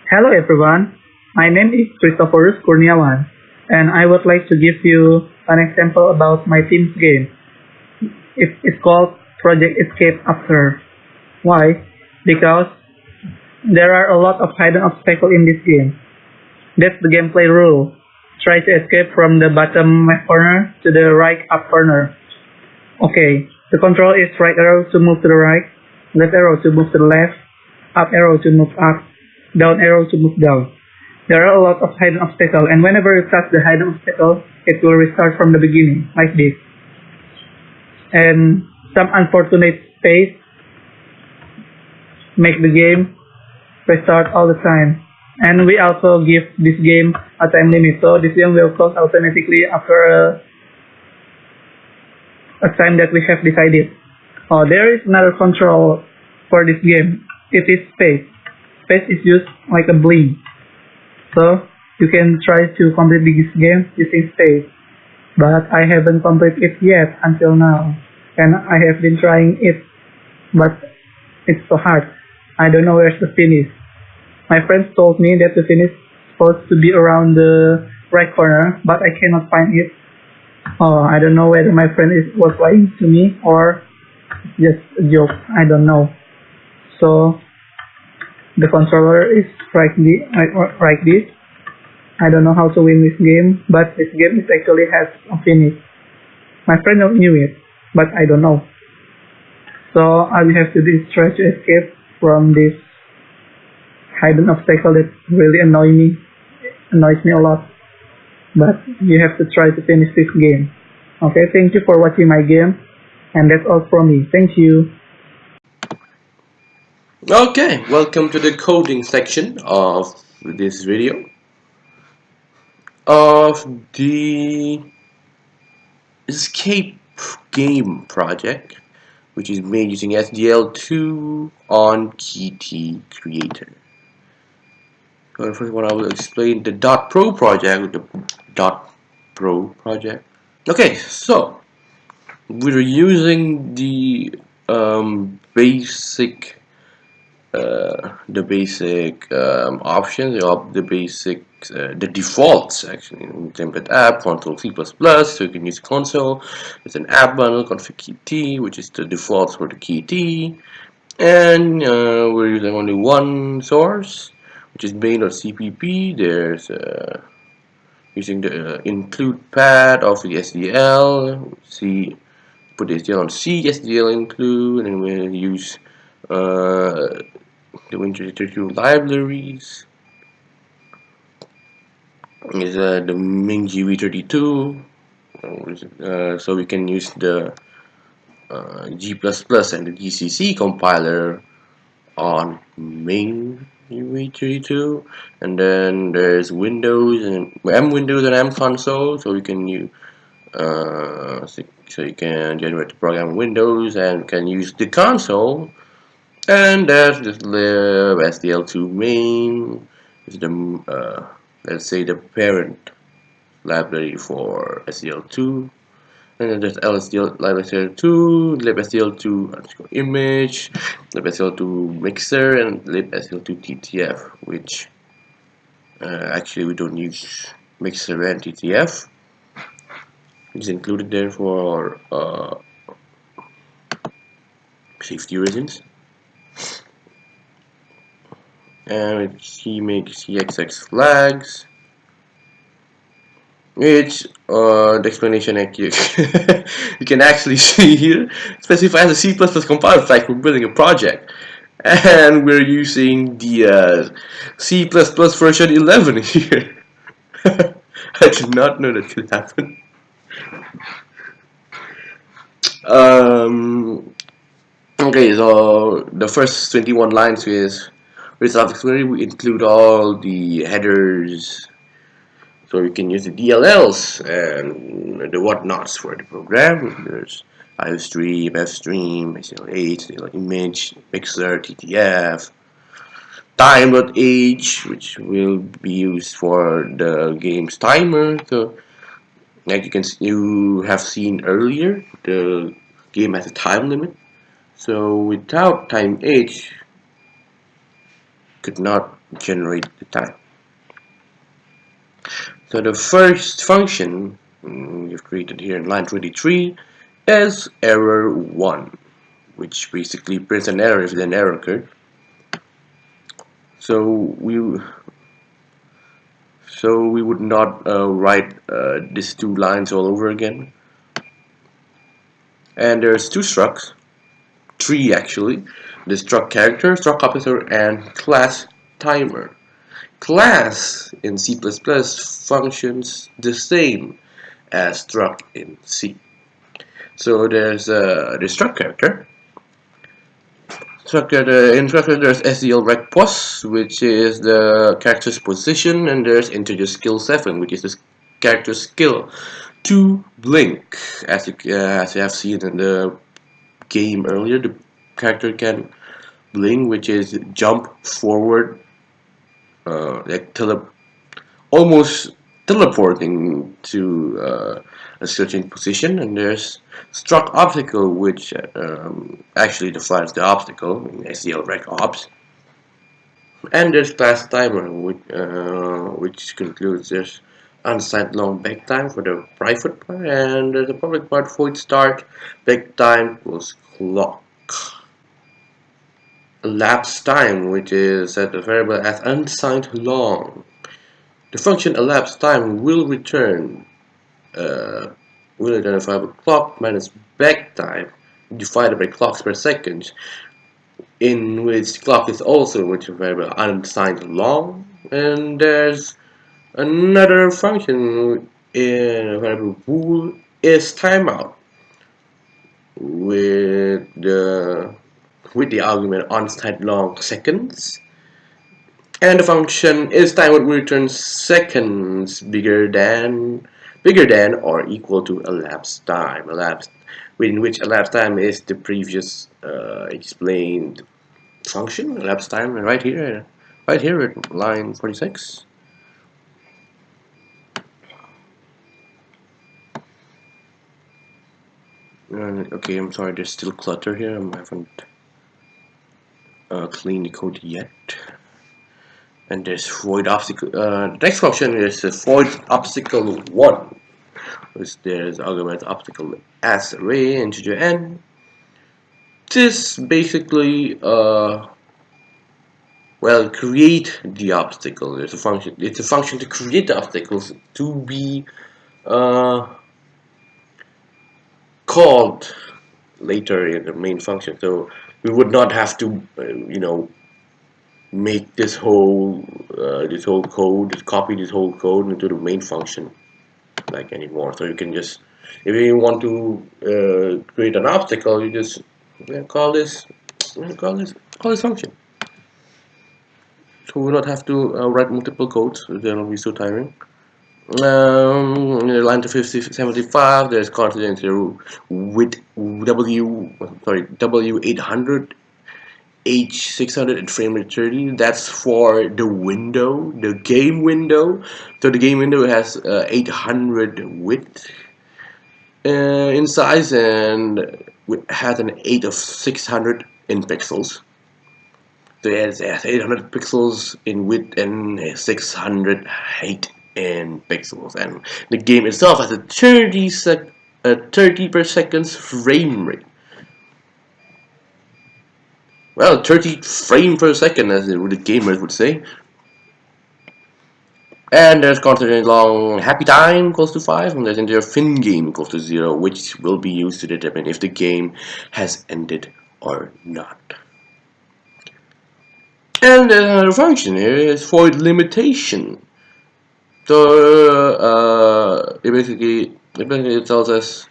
Hello everyone, my name is Kristoforus Kurniawan, and I would like to give you an example about my team's game. It's called Project Escape After. Why? Because there are a lot of hidden obstacles in this game. That's the gameplay rule. Try to escape from the bottom left corner to the right up corner. Okay, the control is right arrow to move to the right, left arrow to move to the left, up arrow to move up, down arrow to move down. There are a lot of hidden obstacles, and whenever you touch the hidden obstacle, it will restart from the beginning, like this. And some unfortunate space make the game restart all the time. And we also give this game a time limit, so this game will close automatically after a time that we have decided. Oh, there is another control for this game. It is space. Space is used like a blink. So you can try to complete this game using space. But I haven't completed it yet until now. And I have been trying it, but it's so hard. I don't know where's the finish. My friends told me that the finish is supposed to be around the right corner, but I cannot find it. Oh, I don't know whether my friend was lying to me or just a joke. I don't know. So the controller is like this. I don't know how to win this game, but this game is actually has a finish. My friend knew it, but I don't know. So I will have to try to escape from this hidden obstacle that really annoys me a lot. But you have to try to finish this game. Okay, thank you for watching my game, and that's all from me. Thank you. Okay, welcome to the coding section of this video of the Escape game project, which is made using SDL2 on KT Creator. So first one, I will explain the .pro project, Okay, so we're using the basic options of the defaults actually in template app control C++, so you can use console. It's an app bundle config KT, which is the defaults for the KT, and we're using only one source, which is main.cpp. There's using the include path of the SDL. Put the SDL on C, SDL include, and we'll use the Win32 libraries is the main GV32, so we can use the G++ and the GCC compiler on main GV32, and then there's Windows and Windows and M console, so we can use so you can generate the program in Windows and can use the console. And there's this lib SDL2 main is the let's say the parent library for SDL2, and then there's LSDL libSDL2, libSDL2 underscore image, libSDL2 mixer, and libSDL2 TTF, which actually we don't use mixer and TTF. It's included there for safety reasons. And he makes CXX flags, which the explanation you can actually see here specifies a C++ compiler flag for building a project, and we're using the C++ version 11 here. I did not know that could happen. Okay, so the first 21 lines is self-explanatory. We include all the headers, so we can use the DLLs and the whatnots for the program. There's IOStream, FStream, SLH, image, mixer, TTF, time.h, which will be used for the game's timer. So, like you have seen earlier, the game has a time limit. So without time h, could not generate the time. So the first function you've created here in line 23 is error 1, which basically prints an error if an error occurred. So we would not write these two lines all over again. And there's two structs, three actually: the struct character, struct operator, and class timer. Class in C++ functions the same as struct in C. So there's the struct character. In structure there's SDL_rec_pos, which is the character's position, and there's integer skill 7, which is the character's skill to blink. As you have seen in the game earlier, the character can blink, which is jump forward, like almost teleporting to a certain position. And there's struct obstacle, which actually defines the obstacle in SDL_rec_ops. And there's class timer, which concludes there's unsigned long back time for the private part, and there's a public part void start back time equals clock. Elapsed time, which is set a variable as unsigned long. The function elapsed time will return a variable clock minus back time divided by clocks per second, in which clock is also a variable unsigned long. And there's another function in a variable bool is timeout with the argument unsigned long seconds. And the function is time would return seconds bigger than or equal to elapsed time. In which elapsed time is the previous explained function. Elapsed time right here at line 46. Okay, I'm sorry, there's still clutter here. I haven't cleaned the code yet. And there's void obstacle. The next function is void obstacle 1, which there's argument obstacle as array integer n. This basically create the obstacle. There's a function. It's a function to create the obstacles to be called later in the main function. So we would not have to make this whole code, copy this whole code into the main function like anymore. So you can just, if you want to create an obstacle, you just call this function. So we will not have to write multiple codes. That will be so tiring. In line to 75, there's constant with W800, H600, and frame rate 30. That's for the window, the game window. So the game window has 800 width in size, and has an 8 of 600 in pixels. So it has 800 pixels in width and 600 height in pixels, and the game itself has a 30 per second frame rate. Well, 30 frame per second, as the gamers would say. And there's constant long happy time equals to 5, and there's integer fin game equals to 0, which will be used to determine if the game has ended or not. And another function here is void limitation. So it basically tells us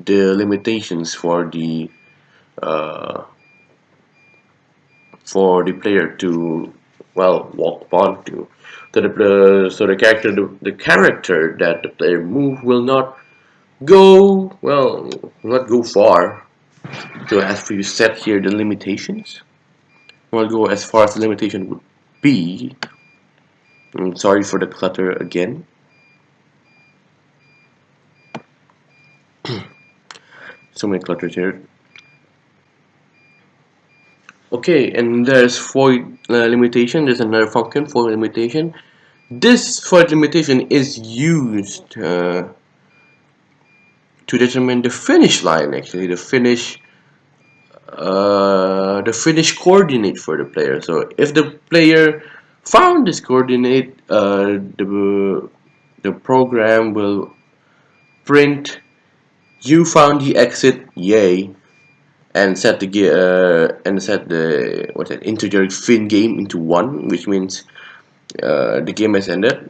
the limitations for the player to walk upon to. So the character that the player move will not go far. So as you set here the limitations, we'll go as far as the limitation would be. Sorry for the clutter again. So many clutters here. Okay, and there's void limitation. There's another function, void limitation. This void limitation is used to determine the finish line. Actually, the finish coordinate for the player. So if the player found this coordinate, the program will print "You found the exit, yay!" and set the what's that integer fin game into 1, which means the game has ended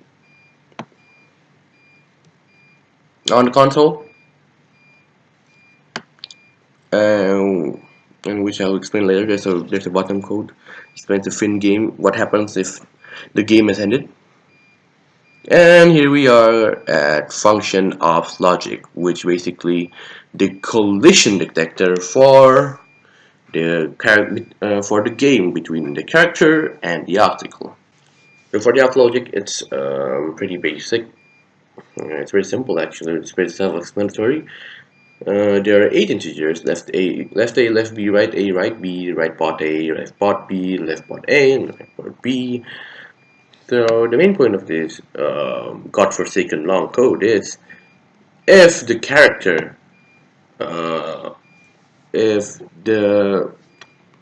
on the console, and which I'll explain later. There's a bottom code explains the fin game, what happens if the game has ended. And here we are at function of logic, which basically the collision detector for the game between the character and the obstacle. So for the auth logic, it's pretty basic. It's very simple actually. It's pretty self-explanatory. There are 8 integers: left B, right B, right bot A, left bot B, left bot A, and right bot B. So the main point of this godforsaken long code is if the character, uh, if the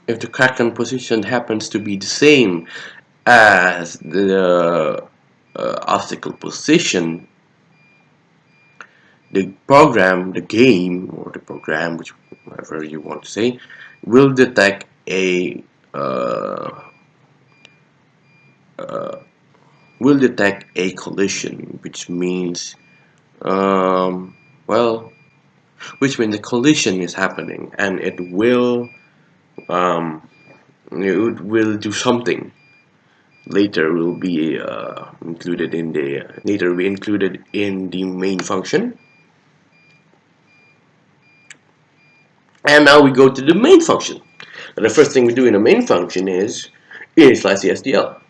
if the Kraken position happens to be the same as the obstacle position, the program, the game, or the program, which whatever you want to say, will detect a uh, uh, collision, which means well, which means the collision is happening, and um, it will do something. Later will be included in the main function. And now we go to the main function. And the first thing we do in the main function is initialize the SDL.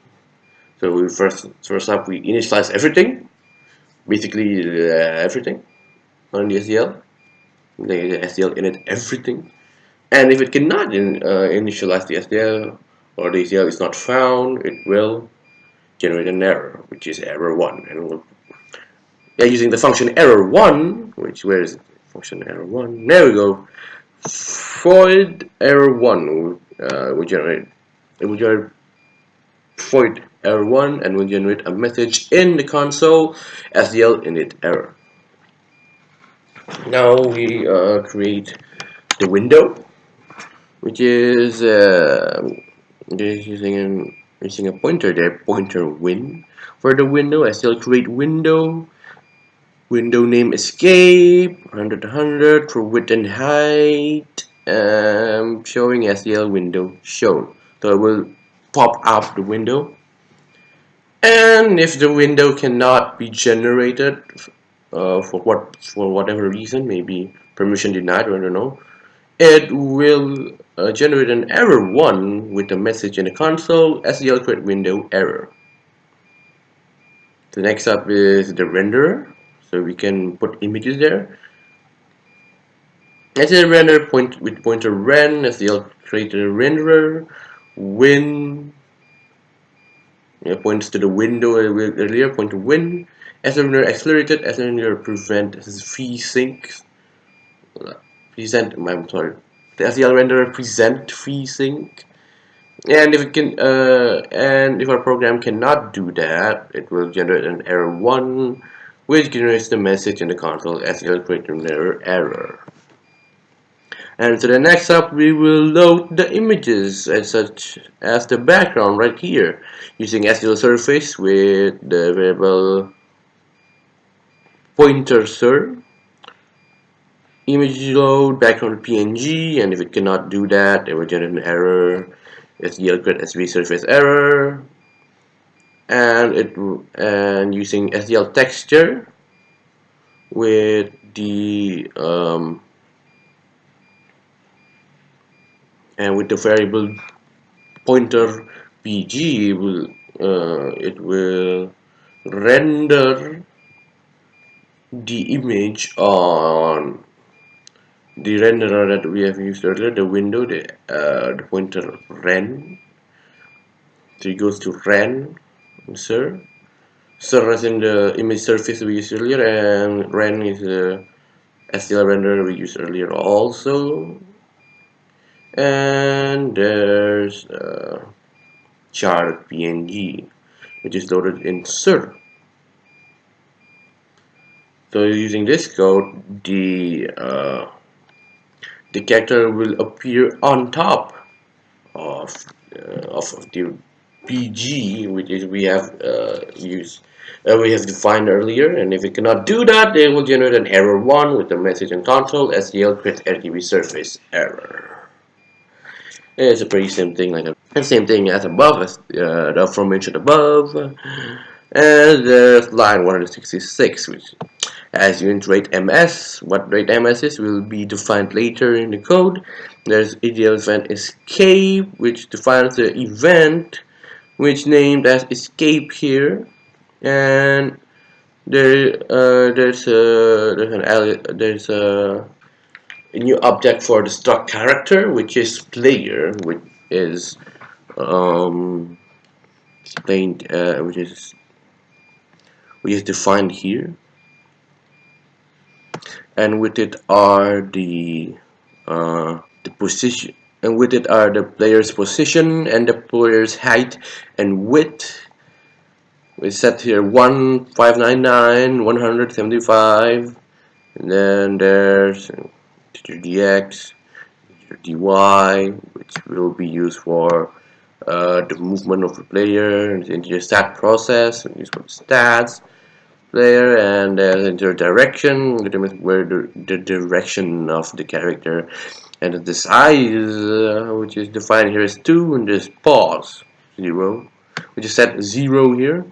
So we first up we initialize everything, basically everything on the SDL. The SDL init everything. And if it cannot initialize the SDL, or the SDL is not found, it will generate an error, which is error 1. And using the function error 1, where is it? Function error 1? There we go. Void error 1 will generate void error 1 and will generate a message in the console SDL init error. Now we create the window, which is using a pointer there, pointer win. For the window, SDL create window name escape 100 100 for width and height, showing SDL window shown. So it will pop up the window, and if the window cannot be generated for whatever reason, maybe permission denied, I don't know, it will generate an error 1 with a message in the console SDL create window error. The next up is the renderer, so we can put images there. SDL render with pointer ren, SDL created a renderer, win points to the window earlier, point to win. SDL render accelerated, SDL render prevent VSync. I'm sorry. The SDL renderer present VSync. And if our program cannot do that, it will generate an error 1, which generates the message in the console SDL create error. And so the next up, we will load the images such as the background right here, using SDL surface with the variable pointer sur. Image load background PNG, and if it cannot do that, it will generate an error. SDL create SV surface error, and using SDL texture with the variable pointer PG, it will render the image on the renderer that we have used earlier, the window, the pointer ren. So it goes to ren, sir. Sir as in the image surface we used earlier, and ren is the STL renderer we used earlier also. And there's char.png, which is loaded in sir. So using this code, the character will appear on top of the PG, which is we have we have defined earlier. And if it cannot do that, they will generate an error 1 with the message on console STL create RGB surface error. It's a pretty same thing, like the same thing as above, as the aforementioned above. And there's line 166, which as unit rate ms. What rate ms is will be defined later in the code. There's ideal event escape, which defines the event, which named as escape here. And there's a new object for the struct character, which is player, which is explained, which is defined here. And with it are the position, and with it are the player's position and the player's height and width. We set here 1599, 175, and then there's dx, dy, which will be used for the movement of the player, and the stat process, and use for the stats player, and the direction, where the direction of the character, and the size, which is defined here as 2, and there's pause 0, which is set 0 here.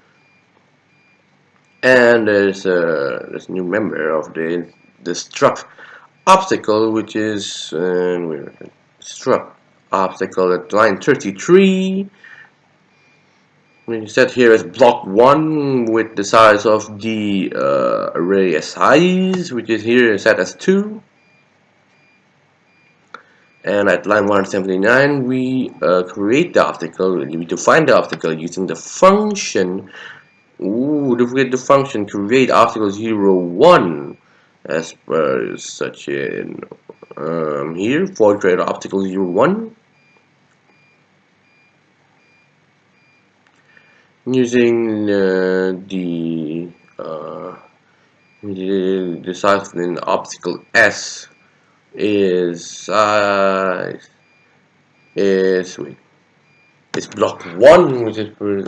And there's a new member of the struct obstacle, which is struct obstacle at line 33. We set here as block 1 with the size of the array size, which is here set as 2. And at line 179 we create the obstacle. We define the obstacle using the function. The function create obstacle 0, 1 as per such in here for create obstacle 0, 1. Using the size of the obstacle S is block 1,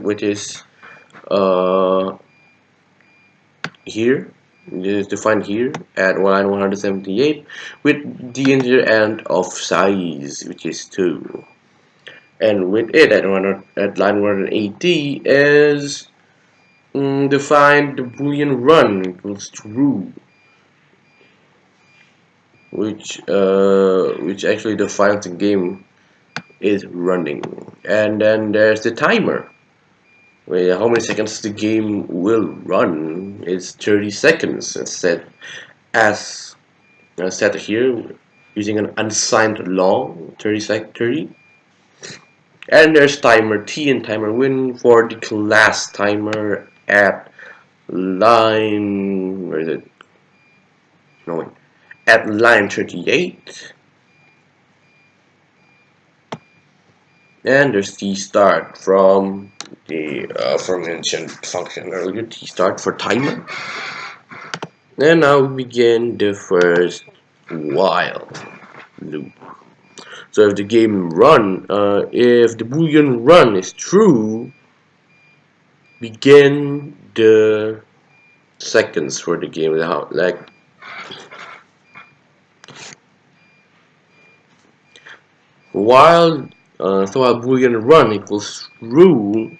which is here. It is defined here at line 178 with the integer end of size, which is 2. And with it at line 180 is defined the boolean run equals true, which actually defines the game is running. And then there's the timer, where how many seconds the game will run is 30 seconds. It's set as set here using an unsigned long 30. And there's timer T and timer win for the class timer at line, where is it? No, wait. At line 38. And there's T start from the aforementioned function earlier, T start for timer. And now we begin the first while loop. So if the game run, if the boolean run is true, begin the seconds for the game. Like while boolean run equals true,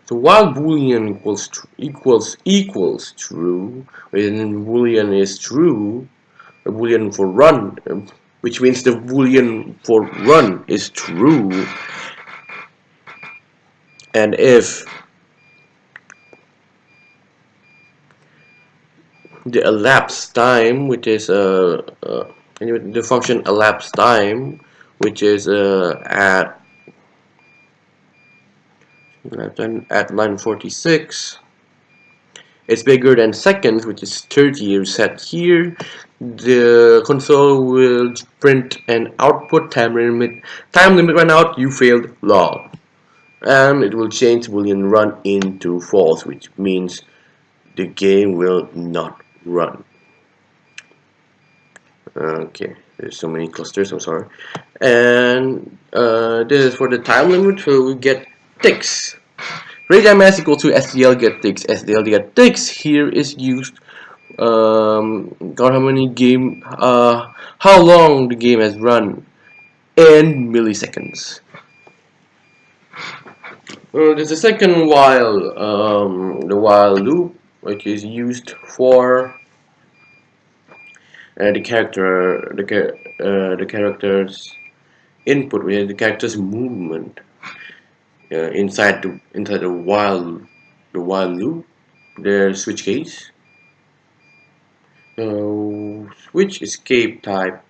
so while boolean equals true, when boolean is true, a boolean for run, which means the boolean for run is true, and if the elapsed time, which is anyway, the function elapsed time, which is at line 46. It's bigger than seconds, which is 30 set here. The console will print an output time limit. Time limit ran out, you failed log. And it will change boolean run into false, which means the game will not run. Okay, there's so many clusters, I'm sorry. And this is for the time limit, so we get ticks. RateMS equal to SDL get ticks. SDL get ticks here is used got how many game how long the game has run in milliseconds. There's a second while, the while loop, which is used for the character's input, which is the character's movement inside the while loop. There's switch case, switch escape type,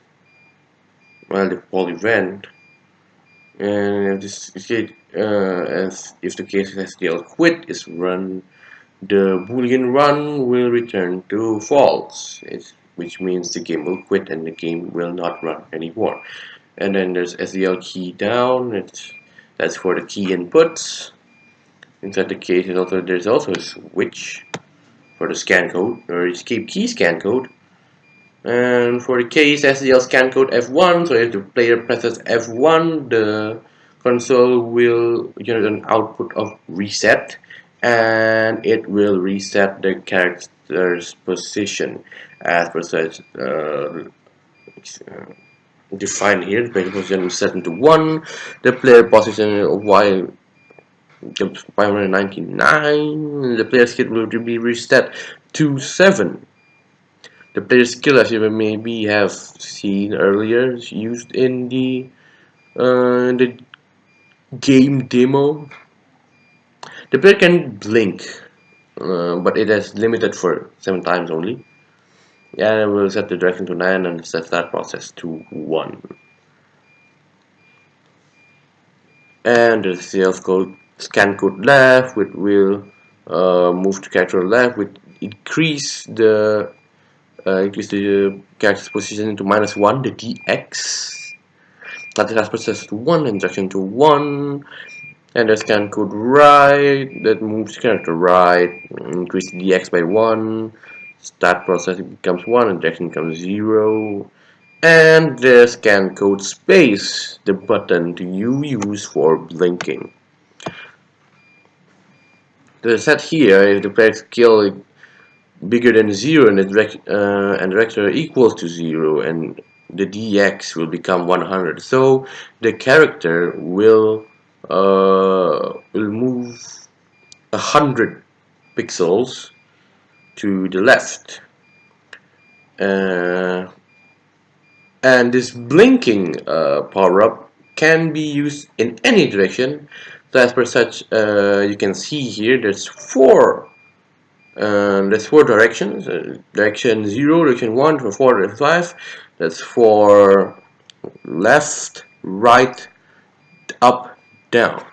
well, the poly event, and if this escape as if the case SDL quit is run, the boolean run will return to false, which means the game will quit and the game will not run anymore. And then there's SDL key down, that's for the key inputs. Inside the case there's also a switch for the scan code, or escape key scan code. And for the case SDL scan code F1, so if the player presses F1, the console will generate an output of reset, and it will reset the character's position as per such defined here. The player position is set into 1, the player position while 599, the player skill will be reset to 7. The player skill, as you maybe have seen earlier, is used in the game demo. The player can blink, but it is limited for 7 times only. And I will set the direction to 9 and set that process to 1. And the scan code left, which will move the character left, which increase the character's position into -1, the DX. That has process to 1 and direction to 1. And the scan code right, that moves the character right, increase the DX by 1. Start processing becomes 1 and direction becomes 0. And the scan code space, the button you use for blinking. The set here, if the player skill bigger than 0 and the director equals to 0, and the DX will become 100. So the character will move 100 pixels to the left. And this blinking power-up can be used in any direction. So as per such, you can see here there's 4 directions. Direction 0, direction 1, for 4, direction 5. That's for left, right, up, down.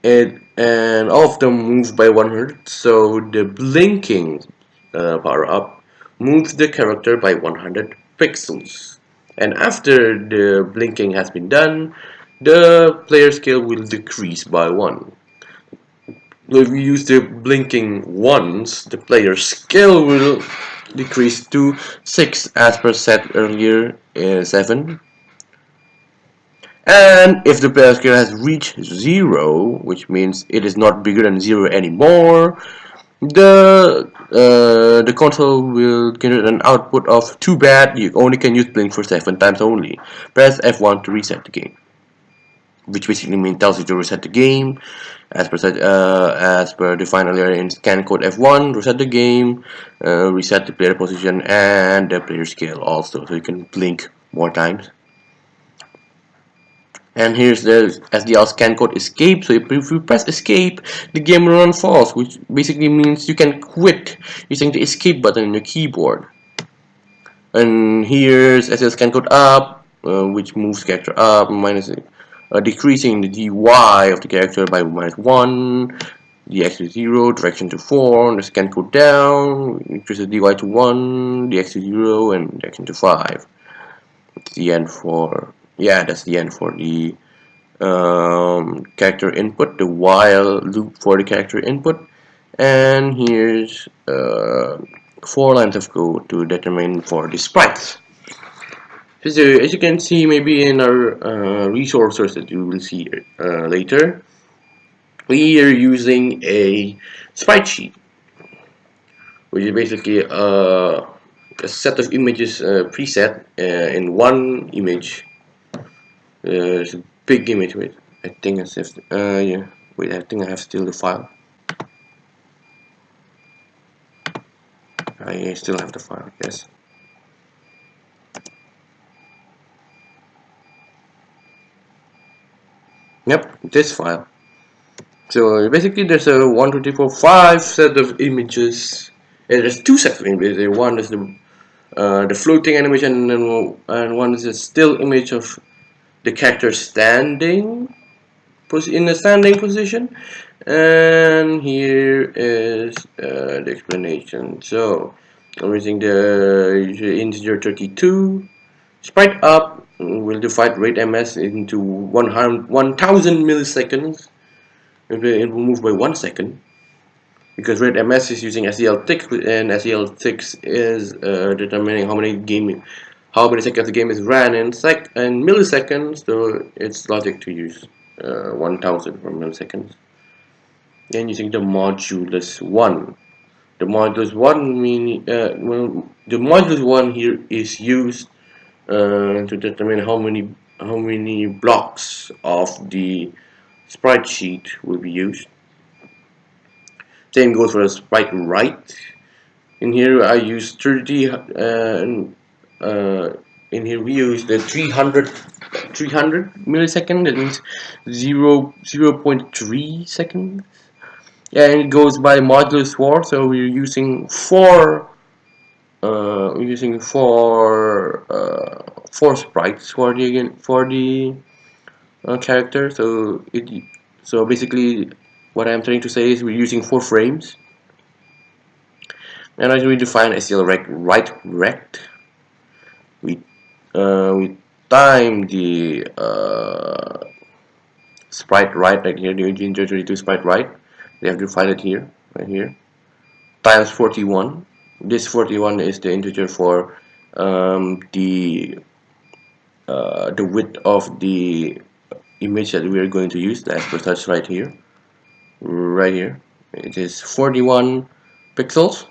And all of them move by 100. So the blinking power up moves the character by 100 pixels. And after the blinking has been done, the player scale will decrease by 1. If we use the blinking once, the player skill will decrease to 6 as per set earlier, 7. And if the player skill has reached 0, which means it is not bigger than 0 anymore, the console will generate an output of "too bad, you only can use blink for 7 times only. Press F1 to reset the game." Which basically means tells you to reset the game as per defined earlier in scan code F1. Reset the game, reset the player position and the player scale also, so you can blink more times. And here's the SDL scan code escape. So if you press escape, the game will run false, which basically means you can quit using the escape button on your keyboard. And here's SDL scan code up, which moves character up, minus decreasing the dy of the character by -1, dx to 0, direction to 4, the scan code down, increases dy to 1, dx to 0, and direction to 5. That's the end for, yeah, that's the end for the character input, the while loop for the character input. And here's 4 lines of code to determine for the sprites. So as you can see, maybe in our resources that you will see later, we are using a sprite sheet, which is basically a set of images preset in one image. It's a big image. Wait, I think I saved. Yeah. Wait, I think I have still the file. I still have the file. Yes. Yep, this file. So basically, there's a 1, 2, 3, 4, 5 set of images. There's 2 sets of images. One is the floating animation, and one is a still image of the character standing in a standing position. And here is the explanation. So I'm using the integer 32. Sprite up will divide rate ms into 1000 milliseconds. It will move by 1 second, because rate ms is using SEL6, and SEL6 is determining how many seconds the game is ran in milliseconds. So it's logic to use 1000 for milliseconds. Then using the modulus 1. The modulus 1 meaning the modulus 1 here is used to determine how many blocks of the sprite sheet will be used. Same goes for the sprite right. In here I use 30 in here we use the 300 millisecond. That means 0.3 seconds. Yeah, and it goes by modulus 4, so we're using four sprites for the character. So basically, what I'm trying to say is we're using 4 frames. And as we define STL right rect, we time the sprite right right here, the integer 32 sprite right. We have to find it here, right here, times 41. This 41 is the integer for the width of the image that we are going to use. That's for touch right here, It is 41 pixels,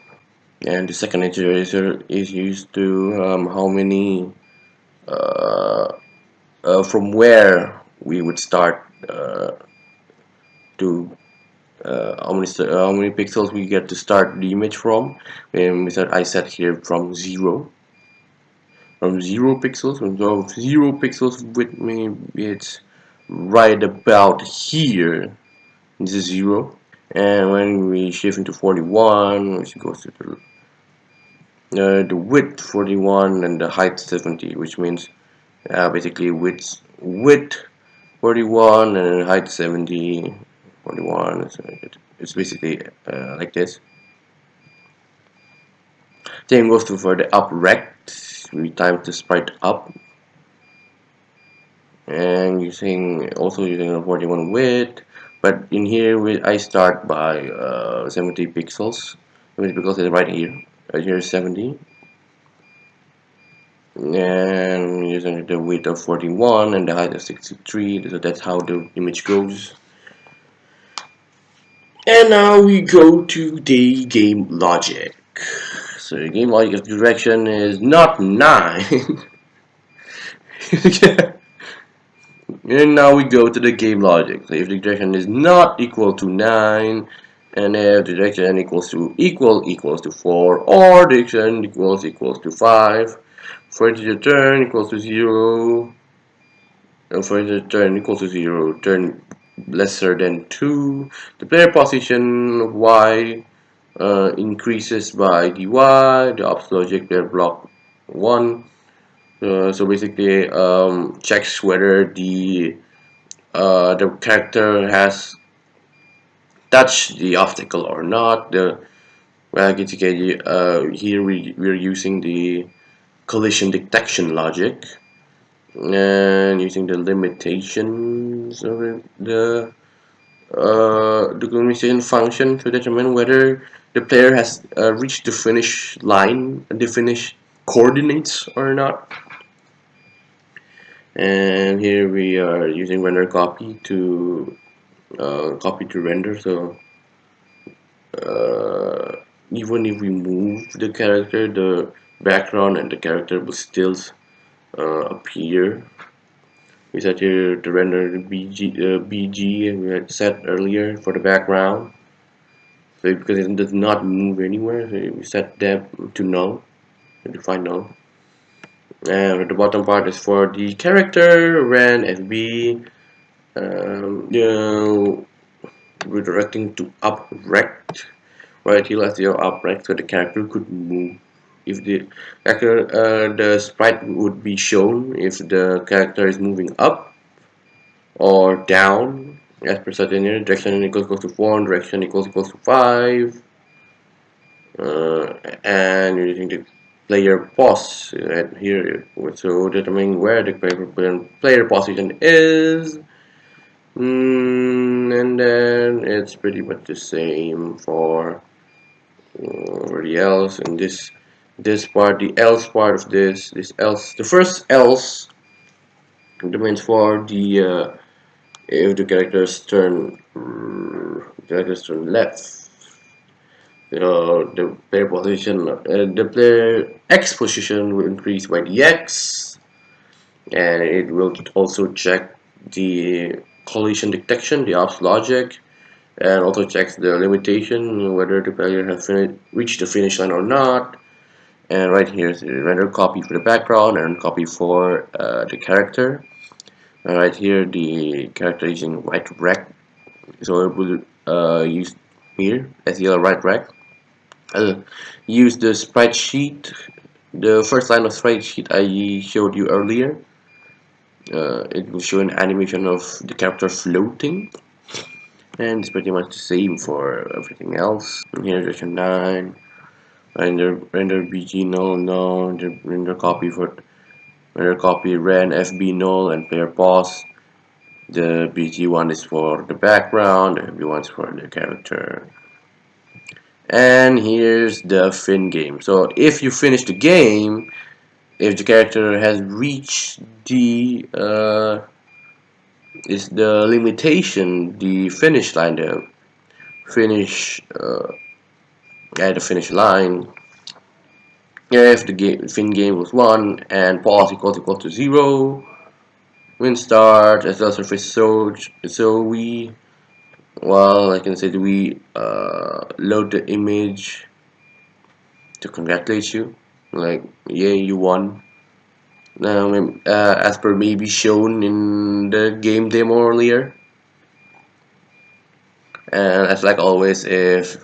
and the second integer is used to how many from where we would start to how many pixels we get to start the image from. And I set here from 0 pixels. So 0 pixels with me, it's right about here. This is 0. And when we shift into 41, which goes to the width 41 and the height 70, which means basically width 41 and height 70. 41. It's basically like this. Same goes to for the up rect. We times the sprite up, and also using a 41 width. But in here I start by 70 pixels. 70 pixels is right here. Right here is 70. And using the width of 41 and the height of 63. So that's how the image goes. And now we go to the game logic. So the game logic of direction is not 9. And now we go to the game logic. So if the direction is not equal to 9, and if the direction equals to 4, or direction equals to 5, for the turn equals to 0, for the turn equal to 0, turn lesser than 2, the player position of Y increases by dy, the ops logic player block 1. So basically checks whether the character has touched the obstacle or not. Here we're using the collision detection logic and using the limitations of the limitation function to determine whether the player has reached the finish line, the finish coordinates or not. And here we are using render copy to render. So even if we move the character, the background and the character will still appear. We set here to render the BG we had set earlier for the background. So because it does not move anywhere, so we set that to null, define null. And the bottom part is for the character, ran FB, redirecting to up rect. Right here, let's go up rect, so the character could move. If the character, the sprite would be shown if the character is moving up or down, as per certain here. Direction equals to 4, direction equals to 5. And you're using the player pause right here, so determining where the player position is. And then it's pretty much the same for everybody else. And this part, the else part of this else, the first else determines for the if the characters turn left. The player position, the player X position will increase by the X, and it will also check the collision detection, the ops logic, and also checks the limitation, whether the player has reached the finish line or not. And right here is the render copy for the background and copy for the character. And right here, the character is using right rect, so it will use here SEL right rect. Use the spreadsheet, the first line of spreadsheet I showed you earlier. It will show an animation of the character floating, and it's pretty much the same for everything else. And here's version 9, render BG null, the render copy ran FB null and player pause. The BG one is for the background, the FB one is for the character. And here's the fin game. So if you finish the game, if the character has reached the is the limitation, the finish line, the finish the finish line. If the fin game was 1 and pause equal to 0, when start as well surface so we I can say that we load the image to congratulate you, like yay, you won. As per maybe shown in the game demo earlier. And as like always, if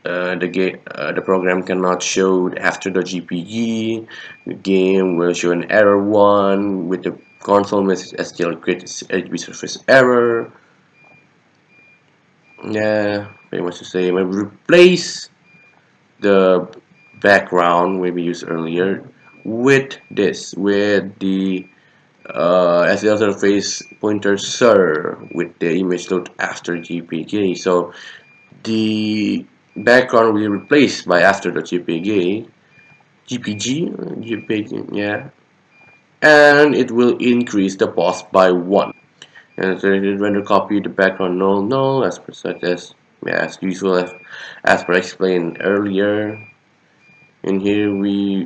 the program cannot show after the GPG, the game will show an error 1 with the console message STL create HB surface error. Yeah, pretty much the same. And replace the background we used earlier with the STL surface pointer SIR with the image load after GPG. So the background will be replaced by after the GPG, yeah, and it will increase the pause by 1. And so render copy the background null as per as usual as per explained earlier. And here we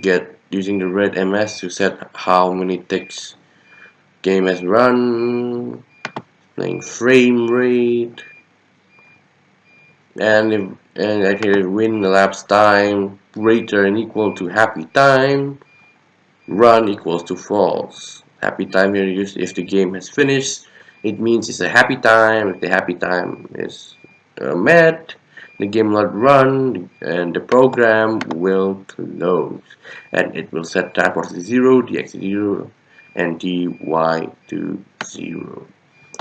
get using the red MS to set how many ticks game has run, playing frame rate, and right here win elapsed time greater than equal to happy time. Run equals to false. Happy time here used if the game has finished. It means it's a happy time. If the happy time is met, the game will not run and the program will close. And it will set time to 0, dx to 0, and dy to 0.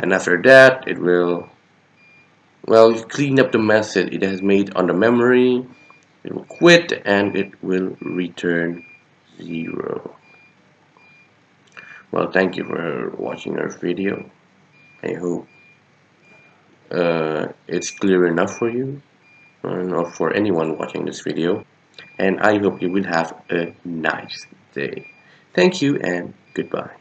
And after that, it will, well, clean up the mess that it has made on the memory. It will quit and it will return 0. Well, thank you for watching our video. I hope it's clear enough for you, or for anyone watching this video. And I hope you will have a nice day. Thank you and goodbye.